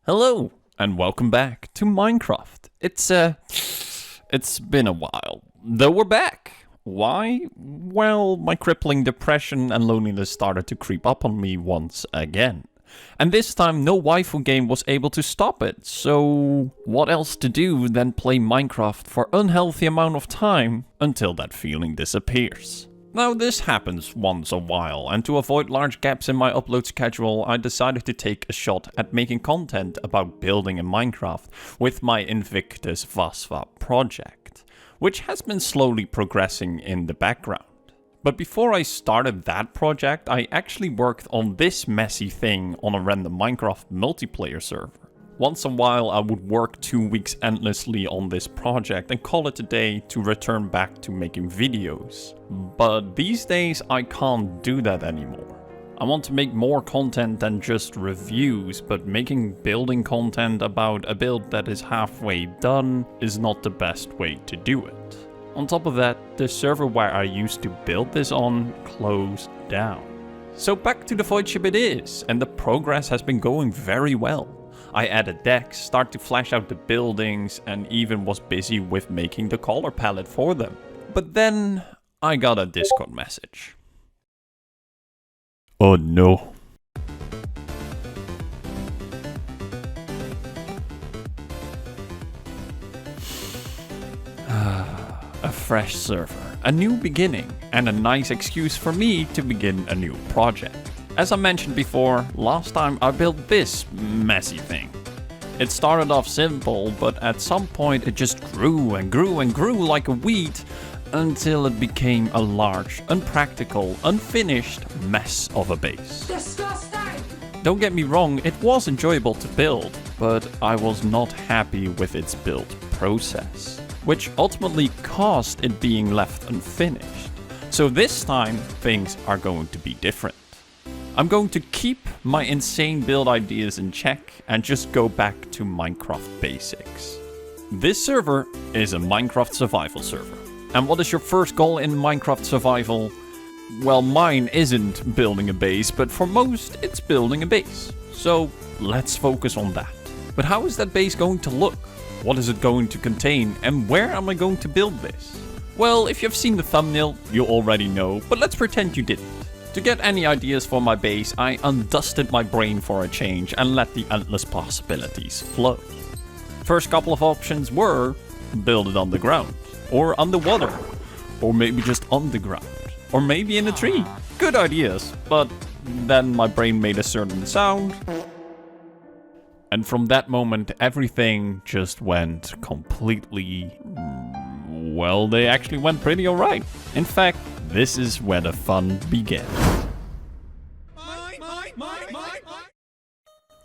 Hello, and welcome back to Minecraft. It's been a while, though we're back. Why? Well, my crippling depression and loneliness started to creep up on me once again. And this time no waifu game was able to stop it, so what else to do than play Minecraft for unhealthy amount of time until that feeling disappears. Now this happens once a while, and to avoid large gaps in my upload schedule, I decided to take a shot at making content about building in Minecraft with my Invictus Vasva project, which has been slowly progressing in the background. But before I started that project, I actually worked on this messy thing on a random Minecraft multiplayer server. Once in a while I would work 2 weeks endlessly on this project and call it a day to return back to making videos. But these days I can't do that anymore. I want to make more content than just reviews, but making building content about a build that is halfway done is not the best way to do it. On top of that, the server where I used to build this on closed down. So back to the voidship it is, and the progress has been going very well. I added decks, started to flash out the buildings, and even was busy with making the color palette for them. But then I got a Discord message. Oh no. A fresh server, a new beginning, and a nice excuse for me to begin a new project. As I mentioned before, last time I built this messy thing. It started off simple, but at some point it just grew and grew and grew like a weed until it became a large, unpractical, unfinished mess of a base. Disgusting! Don't get me wrong, it was enjoyable to build, but I was not happy with its build process, which ultimately caused it being left unfinished. So this time, things are going to be different. I'm going to keep my insane build ideas in check and just go back to Minecraft basics. This server is a Minecraft survival server. And what is your first goal in Minecraft survival? Well, mine isn't building a base, but for most, it's building a base. So let's focus on that. But how is that base going to look? What is it going to contain? And where am I going to build this? Well, if you've seen the thumbnail, you already know, but let's pretend you didn't. To get any ideas for my base, I undusted my brain for a change and let the endless possibilities flow. First couple of options were build it on the ground, or underwater, or maybe just underground, or maybe in a tree. Good ideas, but then my brain made a certain sound. And from that moment, everything just went completely... well, they actually went pretty alright. In fact, this is where the fun began.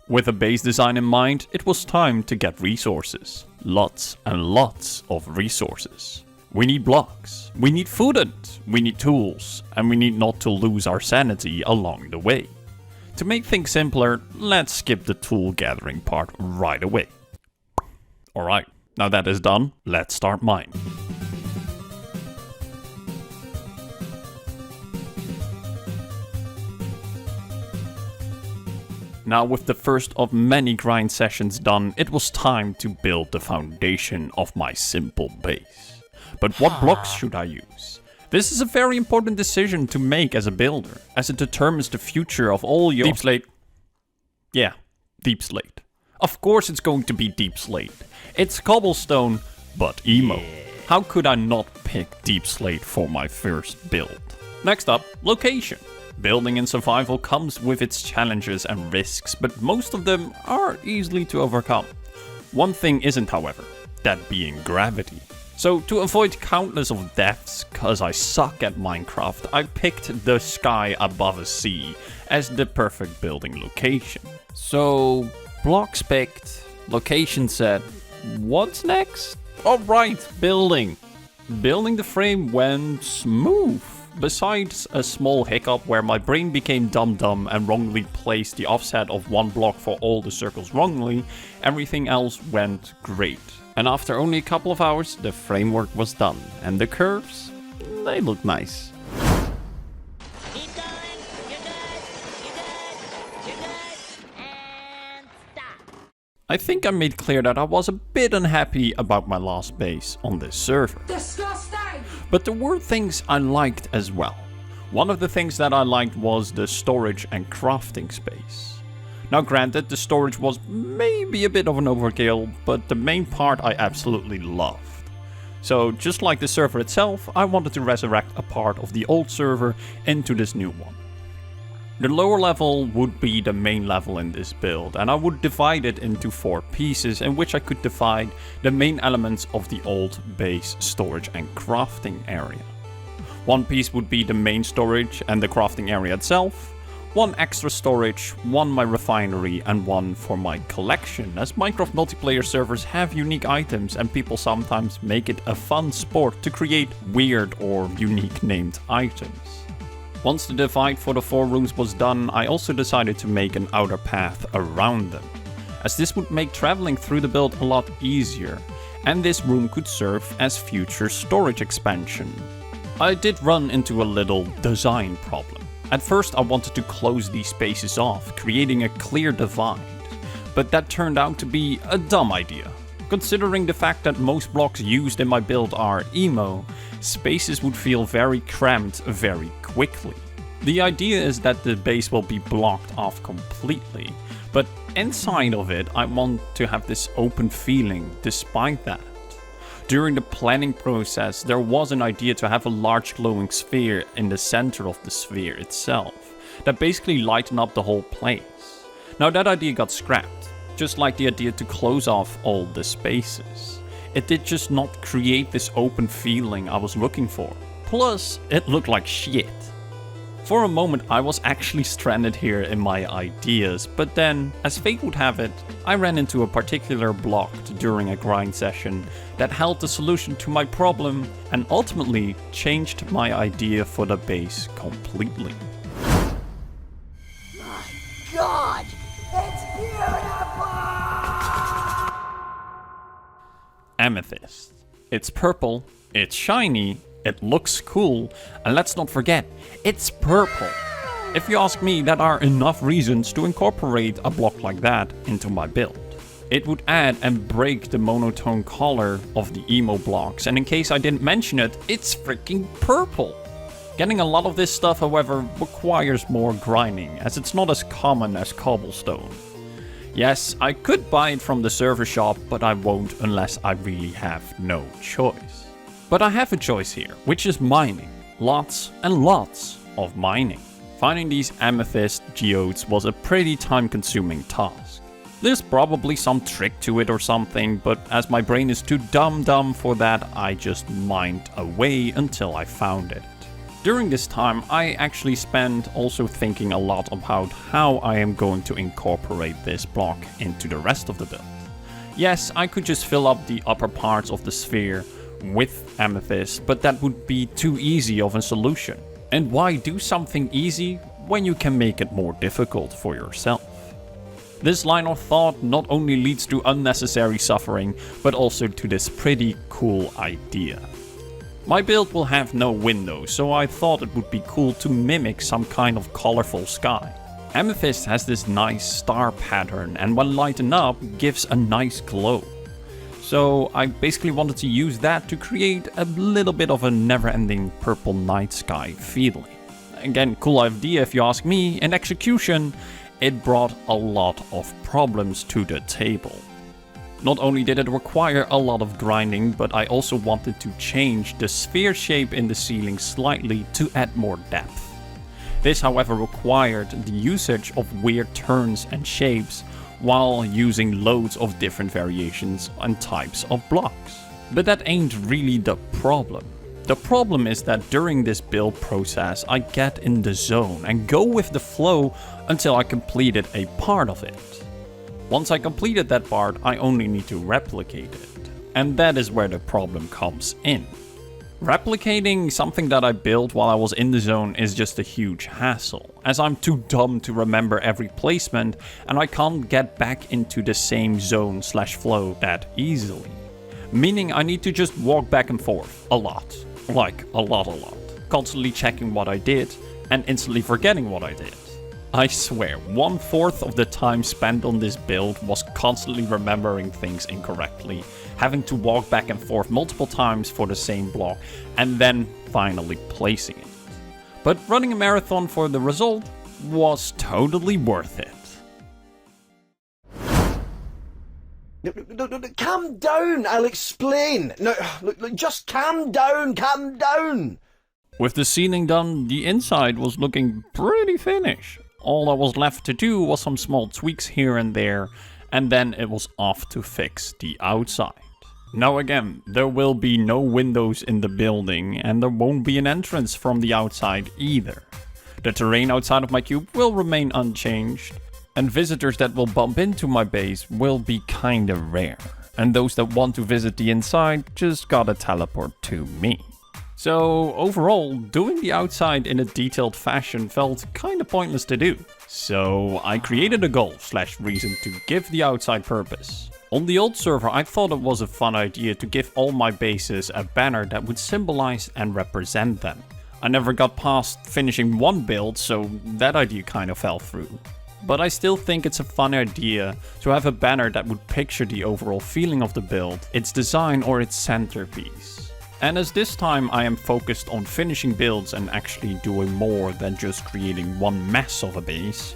With a base design in mind, it was time to get resources. Lots and lots of resources. We need blocks, we need food, we need tools, and we need not to lose our sanity along the way. To make things simpler, let's skip the tool gathering part right away. Alright, now that is done, let's start mining. Now with the first of many grind sessions done, it was time to build the foundation of my simple base. But what blocks should I use? This is a very important decision to make as a builder, as it determines the future of all your... Deep slate. Yeah, deep slate. Of course it's going to be deep slate. It's cobblestone, but emo. How could I not pick deep slate for my first build? Next up, location. Building in survival comes with its challenges and risks, but most of them are easily to overcome. One thing isn't, however, that being gravity. So to avoid countless of deaths, cause I suck at Minecraft, I picked the sky above a sea as the perfect building location. So, blocks picked, location set, what's next? Alright, building. Building the frame went smooth. Besides a small hiccup where my brain became dumb and wrongly placed the offset of one block for all the circles wrongly, everything else went great. And after only a couple of hours, the framework was done, and the curves, they look nice. I think I made clear that I was a bit unhappy about my last base on this server. Disgusting! But there were things I liked as well. One of the things that I liked was the storage and crafting space. Now granted, the storage was maybe a bit of an overkill, but the main part I absolutely loved. So just like the server itself, I wanted to resurrect a part of the old server into this new one. The lower level would be the main level in this build, and I would divide it into 4 pieces in which I could divide the main elements of the old base storage and crafting area. One piece would be the main storage and the crafting area itself, 1 extra storage, 1 my refinery, and 1 for my collection, as Minecraft multiplayer servers have unique items and people sometimes make it a fun sport to create weird or unique named items. Once the divide for the 4 rooms was done, I also decided to make an outer path around them, as this would make traveling through the build a lot easier, and this room could serve as future storage expansion. I did run into a little design problem. At first I wanted to close these spaces off, creating a clear divide, but that turned out to be a dumb idea. Considering the fact that most blocks used in my build are emo, spaces would feel very cramped very quickly. The idea is that the base will be blocked off completely, but inside of it I want to have this open feeling despite that. During the planning process, there was an idea to have a large glowing sphere in the center of the sphere itself, that basically lightened up the whole place. Now that idea got scrapped, just like the idea to close off all the spaces. It did just not create this open feeling I was looking for. Plus, it looked like shit. For a moment I was actually stranded here in my ideas, but then, as fate would have it, I ran into a particular block during a grind session that held the solution to my problem and ultimately changed my idea for the base completely. My God! It's beautiful! Amethyst. It's purple, it's shiny, it looks cool, and let's not forget, it's purple. If you ask me, that are enough reasons to incorporate a block like that into my build. It would add and break the monotone color of the emo blocks, and in case I didn't mention it, it's freaking purple. Getting a lot of this stuff, however, requires more grinding, as it's not as common as cobblestone. Yes, I could buy it from the server shop, but I won't unless I really have no choice. But I have a choice here, which is mining. Lots and lots of mining. Finding these amethyst geodes was a pretty time-consuming task. There's probably some trick to it or something, but as my brain is too dumb for that, I just mined away until I found it. During this time, I actually spent also thinking a lot about how I am going to incorporate this block into the rest of the build. Yes, I could just fill up the upper parts of the sphere with amethyst, but that would be too easy of a solution. And why do something easy when you can make it more difficult for yourself? This line of thought not only leads to unnecessary suffering, but also to this pretty cool idea. My build will have no windows, so I thought it would be cool to mimic some kind of colorful sky. Amethyst has this nice star pattern, and when lightened up, gives a nice glow. So I basically wanted to use that to create a little bit of a never-ending purple night sky feeling. Again, cool idea if you ask me. In execution, it brought a lot of problems to the table. Not only did it require a lot of grinding, but I also wanted to change the sphere shape in the ceiling slightly to add more depth. This, however, required the usage of weird turns and shapes, while using loads of different variations and types of blocks. But that ain't really the problem. The problem is that during this build process I get in the zone and go with the flow until I completed a part of it. Once I completed that part, I only need to replicate it. And that is where the problem comes in. Replicating something that I built while I was in the zone is just a huge hassle, as I'm too dumb to remember every placement and I can't get back into the same zone/flow that easily. Meaning I need to just walk back and forth a lot. Like a lot. Constantly checking what I did and instantly forgetting what I did. I swear, 1/4 of the time spent on this build was constantly remembering things incorrectly, having to walk back and forth multiple times for the same block, and then finally placing it. But running a marathon for the result was totally worth it. No, calm down, I'll explain. No, look, just calm down. With the ceiling done, the inside was looking pretty finished. All that was left to do was some small tweaks here and there, and then it was off to fix the outside. Now again, there will be no windows in the building, and there won't be an entrance from the outside either. The terrain outside of my cube will remain unchanged, and visitors that will bump into my base will be kinda rare. And those that want to visit the inside just gotta teleport to me. So overall, doing the outside in a detailed fashion felt kinda pointless to do. So I created a goal/reason to give the outside purpose. On the old server, I thought it was a fun idea to give all my bases a banner that would symbolize and represent them. I never got past finishing one build, so that idea kind of fell through. But I still think it's a fun idea to have a banner that would picture the overall feeling of the build, its design or its centerpiece. And as this time I am focused on finishing builds and actually doing more than just creating one mess of a base,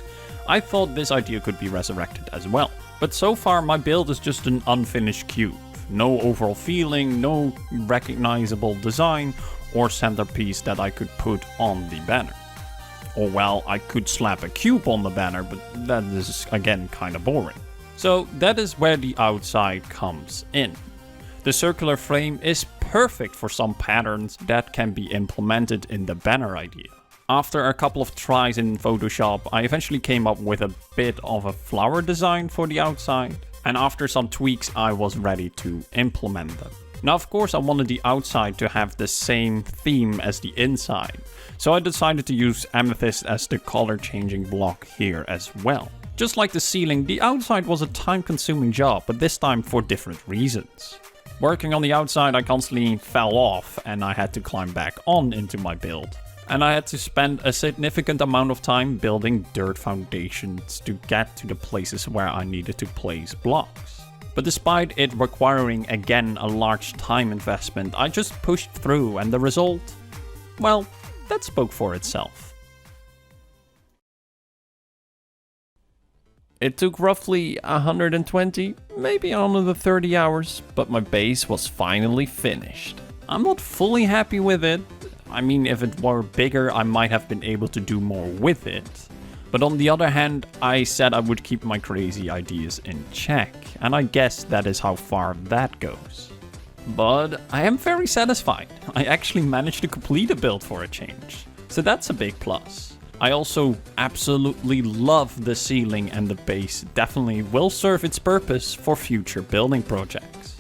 I thought this idea could be resurrected as well. But so far my build is just an unfinished cube. No overall feeling, no recognizable design or centerpiece that I could put on the banner. Or well, I could slap a cube on the banner, but that is again kinda boring. So that is where the outside comes in. The circular frame is perfect for some patterns that can be implemented in the banner idea. After a couple of tries in Photoshop, I eventually came up with a bit of a flower design for the outside, and after some tweaks I was ready to implement them. Now of course I wanted the outside to have the same theme as the inside, so I decided to use amethyst as the color changing block here as well. Just like the ceiling, the outside was a time consuming job, but this time for different reasons. Working on the outside I constantly fell off and I had to climb back on into my build. And I had to spend a significant amount of time building dirt foundations to get to the places where I needed to place blocks. But despite it requiring again a large time investment, I just pushed through and the result, well, that spoke for itself. It took roughly 120, maybe another 30 hours, but my base was finally finished. I'm not fully happy with it. I mean, if it were bigger, I might have been able to do more with it. But on the other hand, I said I would keep my crazy ideas in check, and I guess that is how far that goes. But I am very satisfied. I actually managed to complete a build for a change, so that's a big plus. I also absolutely love the ceiling, and the base definitely will serve its purpose for future building projects.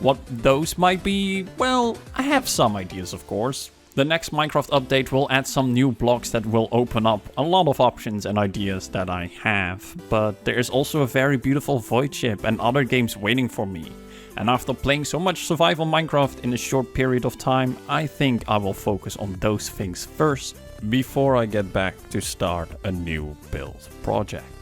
What those might be, well, I have some ideas of course. The next Minecraft update will add some new blocks that will open up a lot of options and ideas that I have, but there is also a very beautiful voidship and other games waiting for me. And after playing so much survival Minecraft in a short period of time, I think I will focus on those things first before I get back to start a new build project.